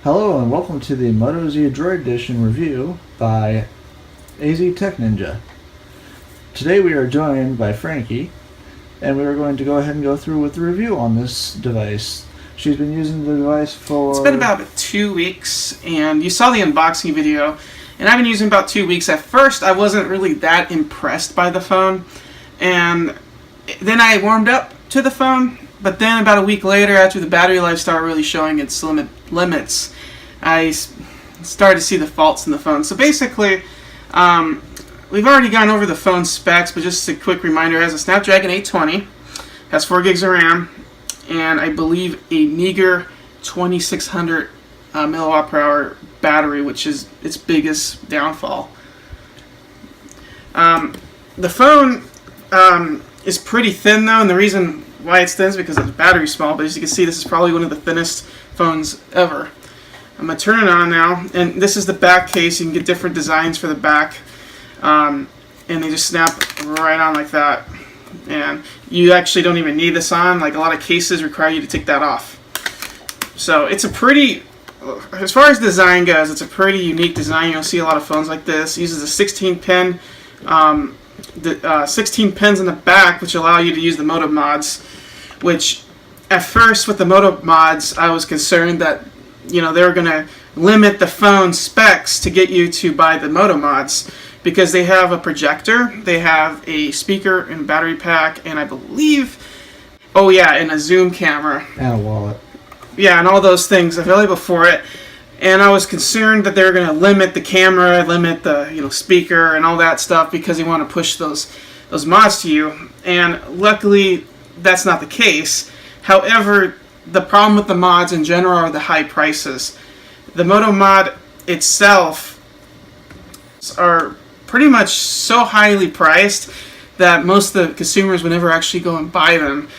Hello and welcome to the Moto Z Droid Edition review by AZ Tech Ninja. Today we are joined by Frankie, and we are going to go ahead and go through with the review on this device. She's been using the device for... It's been about 2 weeks, and you saw the unboxing video, and I've been using about 2 weeks. At first, I wasn't really that impressed by the phone, and then I warmed up to the phone, but then about a week later, after the battery life started really showing its limits, I started to see the faults in the phone. So basically, we've already gone over the phone specs, but just a quick reminder, it has a Snapdragon 820, has 4 gigs of RAM, and I believe a meager 2600 milliwatt per hour battery, which is its biggest downfall. The phone is pretty thin though, and the reason why it's thin is because the battery's small, but as you can see, this is probably one of the thinnest phones ever. I'm going to turn it on now, and this is the back case. You can get different designs for the back, and they just snap right on like that. And you actually don't even need this on. Like, a lot of cases require you to take that off. So it's a pretty, as far as design goes, it's a pretty unique design. You'll see a lot of phones like this. It uses a 16 pin, 16 pins in the back, which allow you to use the Moto mods. Which, at first, with the Moto mods, I was concerned that they were going to limit the phone specs to get you to buy the Moto mods, because they have a projector, they have a speaker and battery pack, and I believe, and a zoom camera. And a wallet. Yeah, and all those things available for it. And I was concerned that they were going to limit the camera, limit the speaker, and all that stuff, because they want to push those mods to you. And luckily, that's not the case. However, the problem with the mods in general are the high prices. The Moto mod itself are pretty much so highly priced that most of the consumers would never actually go and buy them.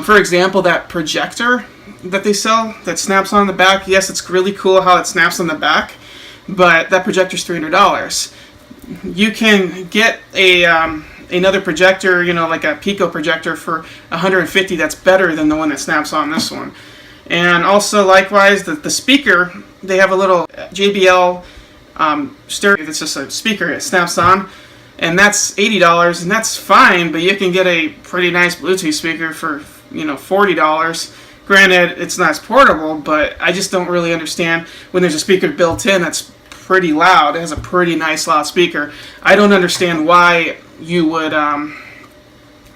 For example, that projector that they sell that snaps on the back, yes, it's really cool how it snaps on the back, but that projector's $300. You can get another projector, like a Pico projector, for $150. That's better than the one that snaps on this one. And also, likewise, the speaker, they have a little JBL stereo that's just a speaker. It snaps on, and that's $80, and that's fine, but you can get a pretty nice Bluetooth speaker for $40. Granted, it's not as portable, but I just don't really understand when there's a speaker built in that's pretty loud. It has a pretty nice loud speaker. I don't understand why you would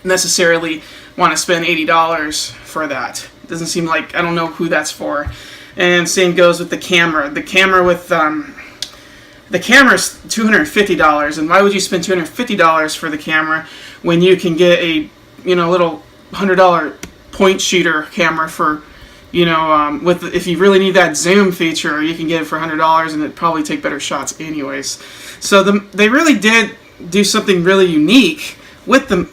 necessarily want to spend $80 for that. It doesn't seem like, I don't know who that's for. And same goes with the camera. The camera with the camera's $250, and why would you spend $250 for the camera when you can get a little $100 point shooter camera for if you really need that zoom feature, you can get it for $100, and it'd probably take better shots anyways. So they really did do something really unique with the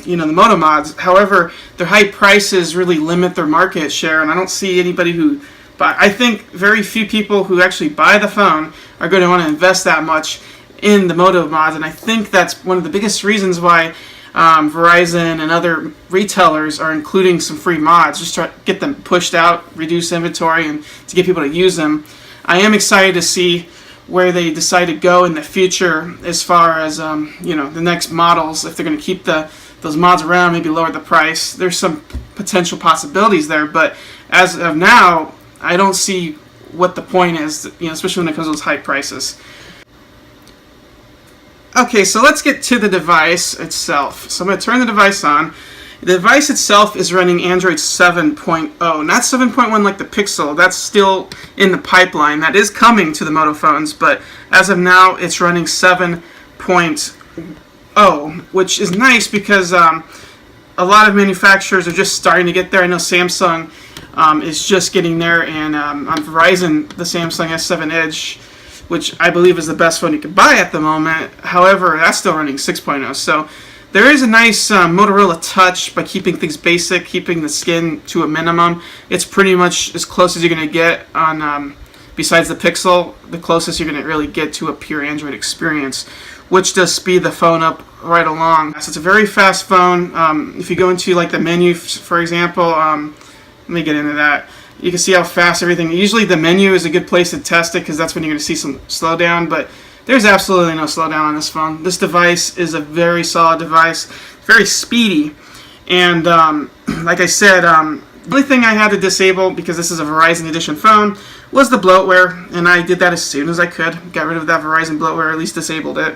Moto mods. However, their high prices really limit their market share, and I don't see anybody who buy. I think very few people who actually buy the phone are going to want to invest that much in the Moto mods, and I think that's one of the biggest reasons why Verizon and other retailers are including some free mods, just to get them pushed out, reduce inventory, and to get people to use them. I am excited to see where they decide to go in the future as far as the next models. If they're going to keep those mods around, maybe lower the price. There's some potential possibilities there, but as of now, I don't see what the point is, especially when it comes to those high prices. Okay, so let's get to the device itself. So I'm going to turn the device on. The device itself is running Android 7.0, not 7.1 like the Pixel. That's still in the pipeline. That is coming to the Moto phones, but as of now, it's running 7.0, which is nice because a lot of manufacturers are just starting to get there. I know Samsung is just getting there, and on Verizon, the Samsung S7 Edge, which I believe is the best phone you can buy at the moment. However, that's still running 6.0. So there is a nice Motorola touch by keeping things basic, keeping the skin to a minimum. It's pretty much as close as you're going to get on, besides the Pixel, the closest you're going to really get to a pure Android experience, which does speed the phone up right along. So it's a very fast phone. If you go into like the menu, for example, let me get into that. You can see how fast everything. Usually the menu is a good place to test it because that's when you're going to see some slowdown. But there's absolutely no slowdown on this phone. This device is a very solid device, very speedy, and like I said, the only thing I had to disable, because this is a Verizon Edition phone, was the bloatware, and I did that as soon as I could. Got rid of that Verizon bloatware, or at least disabled it.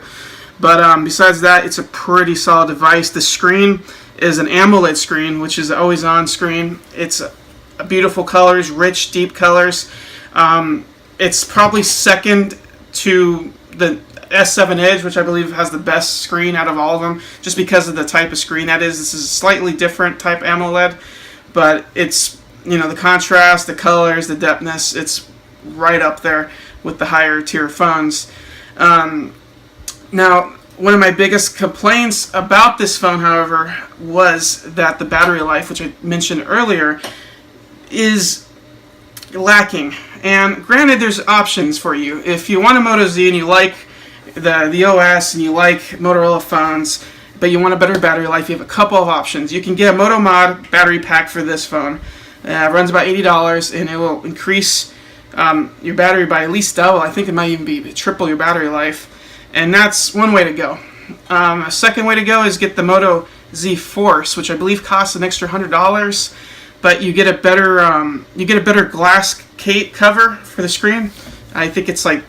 But besides that, it's a pretty solid device. The screen is an AMOLED screen, which is an always-on screen. It's beautiful colors, rich, deep colors. It's probably second to the S7 Edge, which I believe has the best screen out of all of them, just because of the type of screen that is. This is a slightly different type AMOLED, but it's, the contrast, the colors, the depthness, it's right up there with the higher tier phones. Now, one of my biggest complaints about this phone, however, was that the battery life, which I mentioned earlier, is lacking. And granted, there's options for you. If you want a Moto Z and you like the OS and you like Motorola phones, but you want a better battery life, you have a couple of options. You can get a Moto Mod battery pack for this phone. It runs about $80, and it will increase your battery by at least double. I think it might even be triple your battery life. And that's one way to go. A second way to go is get the Moto Z Force, which I believe costs an extra $100, but you get a better glass cover for the screen. I think it's like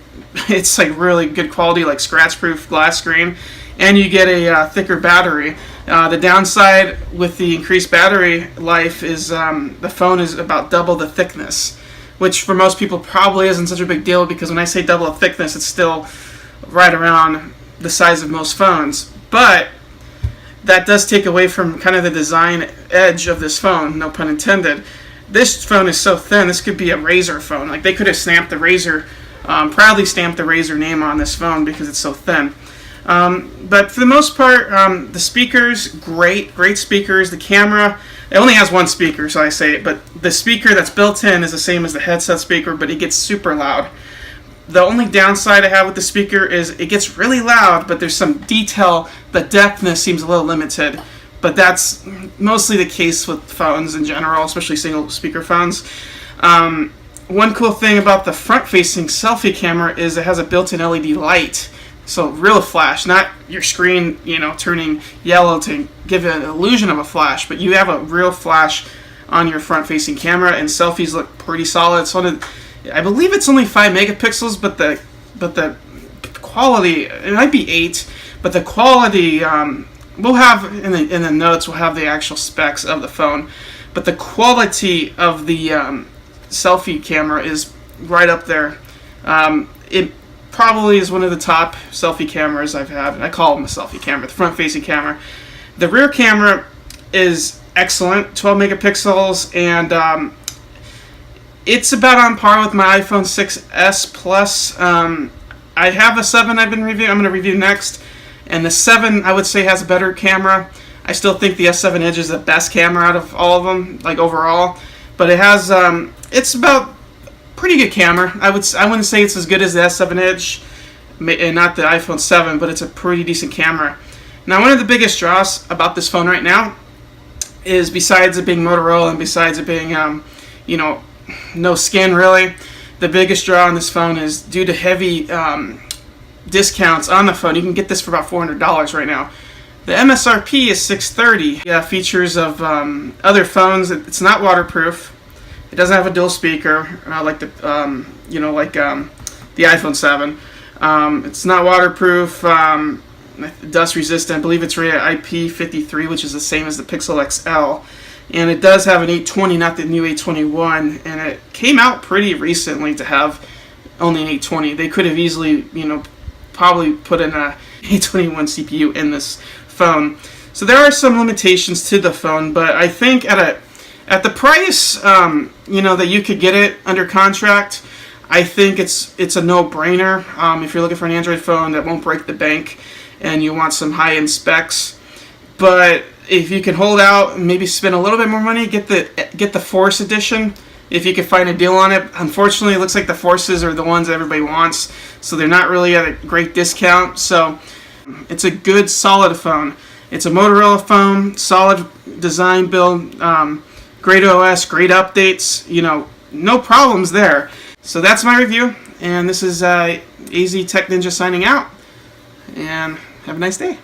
really good quality, like scratch-proof glass screen, and you get a thicker battery. The downside with the increased battery life is the phone is about double the thickness, which for most people probably isn't such a big deal, because when I say double the thickness, it's still right around the size of most phones. But that does take away from kind of the design edge of this phone, no pun intended. This phone is so thin, this could be a Razer phone. Like, they could have stamped the Razer, proudly stamped the Razer name on this phone because it's so thin. But for the most part, the speakers, great speakers. The camera, it only has one speaker, so I say it, but the speaker that's built in is the same as the headset speaker, but it gets super loud. The only downside I have with the speaker is it gets really loud, but there's some detail. The depthness seems a little limited, but that's mostly the case with phones in general, especially single speaker phones. One cool thing about the front-facing selfie camera is it has a built-in LED light, so real flash, not your screen, turning yellow to give it an illusion of a flash, but you have a real flash on your front-facing camera, and selfies look pretty solid. I believe it's only 5 megapixels, but the quality, it might be 8, but the quality, we'll have in the notes, we'll have the actual specs of the phone, but the quality of the selfie camera is right up there. It probably is one of the top selfie cameras I've had. I call them a selfie camera, the front-facing camera. The rear camera is excellent, 12 megapixels, and it's about on par with my iPhone 6s Plus. I have a 7 I'm going to review next, and the 7 I would say has a better camera. I still think the S7 Edge is the best camera out of all of them, like overall, but it has it's about pretty good camera. I wouldn't say it's as good as the S7 Edge, and not the iPhone 7, but it's a pretty decent camera. Now, one of the biggest draws about this phone right now is, besides it being Motorola and besides it being no skin really, the biggest draw on this phone is due to heavy discounts on the phone. You can get this for about $400 right now. The MSRP is $630. Yeah, features of other phones. It's not waterproof. It doesn't have a dual speaker like the iPhone 7. It's not waterproof. Dust resistant. I believe it's rated IP53, which is the same as the Pixel XL. And it does have an 820, not the new 821, and it came out pretty recently to have only an 820. They could have easily, probably put in a 821 CPU in this phone. So there are some limitations to the phone, but I think at the price, that you could get it under contract, I think it's a no-brainer. If you're looking for an Android phone that won't break the bank and you want some high-end specs, but if you can hold out and maybe spend a little bit more money, get the Force edition if you can find a deal on it. Unfortunately, it looks like the Forces are the ones that everybody wants, so they're not really at a great discount. So it's a good, solid phone. It's a Motorola phone, solid design build, great OS, great updates. no problems there. So that's my review, and this is AZ Tech Ninja signing out, and have a nice day.